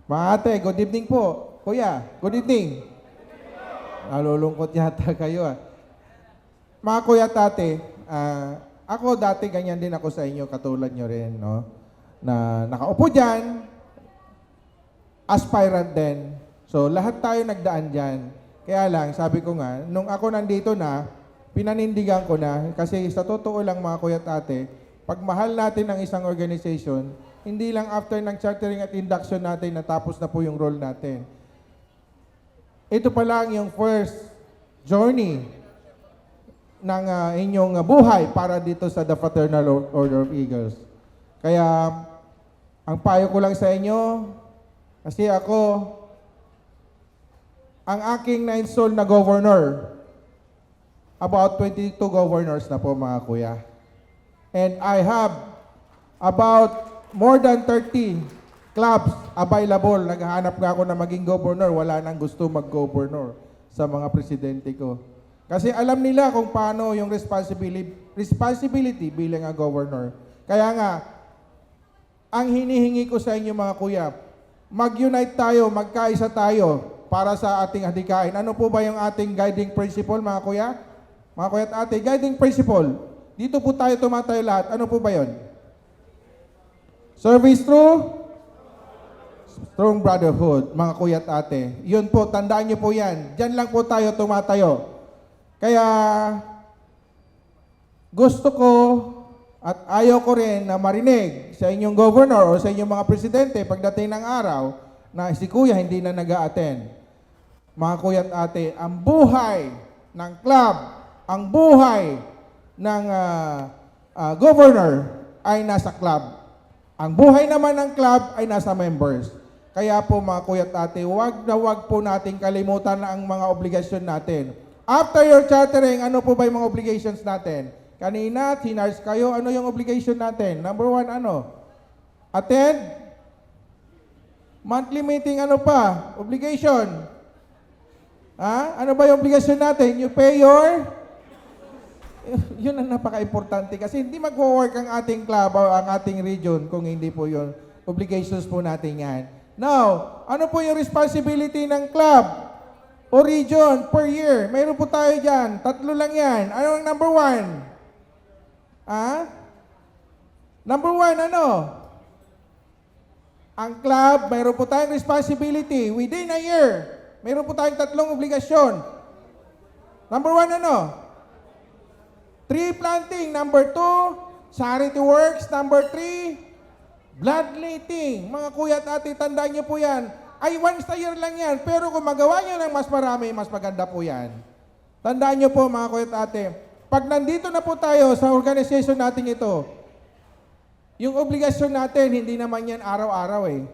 Mga ate, good evening po. Kuya, good evening. Nalulungkot yata kayo ah. Mga kuya at ate, ako dati ganyan din ako sa inyo, katulad nyo rin, no? Na nakaupo dyan, aspirant din. So lahat tayo nagdaan dyan. Kaya lang, sabi ko nga, nung ako nandito na, pinanindigan ko na, kasi sa totoo lang mga kuya at ate, pag mahal natin ang isang organization, hindi lang after ng chartering at induction natin natapos na po yung role natin. Ito pa lang yung first journey ng inyong buhay para dito sa The Fraternal Order of Eagles. Kaya, ang payo ko lang sa inyo, kasi ako, ang aking 9 soul na governor, about 22 governors na po mga kuya. And I have about more than 30 clubs available. Naghahanap nga ako na maging governor. Wala nang gusto mag-governor sa mga presidente ko. Kasi alam nila kung paano yung responsibility bilang governor. Kaya nga, ang hinihingi ko sa inyo mga kuya, mag-unite tayo, magkaisa tayo para sa ating hadikain. Ano po ba yung ating guiding principle mga kuya? Mga kuya at ate, guiding principle. Dito po tayo tumatayo lahat. Ano po ba yun? Service through strong brotherhood, mga kuya at ate. Yun po, tandaan nyo po yan. Diyan lang po tayo tumatayo. Kaya, gusto ko at ayaw ko rin na marinig sa inyong governor o sa inyong mga presidente pagdating ng araw na si kuya hindi na nag-a-attend. Mga kuya at ate, ang buhay ng club, ang buhay ng governor ay nasa club. Ang buhay naman ng club ay nasa members. Kaya po mga kuya at ate, wag po nating kalimutan na ang mga obligasyon natin. After your chartering, ano po ba yung mga obligations natin? Kanina, hinars kayo, ano yung obligation natin? Number 1, ano? Attend? Monthly meeting, ano pa? Obligation? Ano ba yung obligation natin? You pay your... Yun ang napaka-importante kasi hindi magwo-work ang ating club o ang ating region kung hindi po yun. Obligations po natin yan. Now, ano po yung responsibility ng club o region per year? Mayroon po tayo dyan. 3 lang yan. Ano ang number 1? Number 1, ano? Ang club, mayroon po tayong responsibility within a year. Mayroon po tayong 3 obligasyon. Number 1, ano? Tree planting. Number 2, charity works. Number 3, bloodletting. Mga kuya at ate, tandaan niyo po yan. Ay, once a year lang yan. Pero kung magawa niyo ng mas marami, mas maganda po yan. Tandaan niyo po mga kuya at ate, pag nandito na po tayo sa organization natin ito, yung obligasyon natin, hindi naman yan araw-araw eh.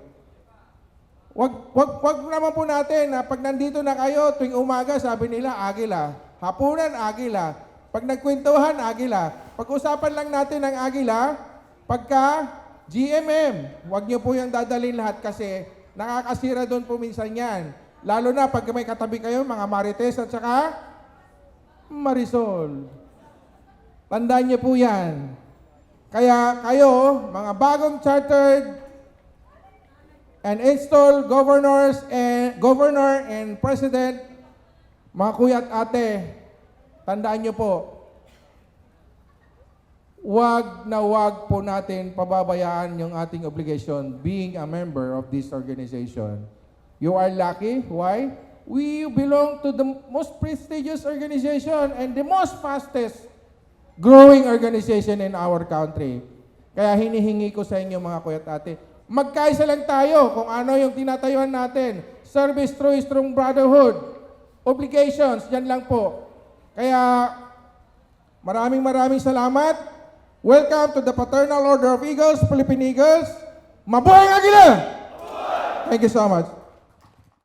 Wag naman po natin na pag nandito na kayo, tuwing umaga, sabi nila, agila. Hapunan, agila. Pag nagkwentuhan, agila. Pag-usapan lang natin ang agila, pagka GMM, huwag niyo po yung dadalhin lahat kasi nakakasira doon po minsan yan. Lalo na pag may katabi kayo, mga Marites at saka Marisol. Tandaan niyo po yan. Kaya kayo, mga bagong chartered and installed governor and president, mga kuya at ate, tandaan nyo po, wag po natin pababayaan yung ating obligation being a member of this organization. You are lucky. Why? We belong to the most prestigious organization and the most fastest growing organization in our country. Kaya hinihingi ko sa inyo mga kuya at ate, magkaisa lang tayo kung ano yung tinatayuan natin. Service through strong brotherhood. Obligations, yan lang po. Kaya, maraming salamat. Welcome to the Fraternal Order of Eagles, Philippine Eagles. Mabuhay ang Agila! Thank you so much.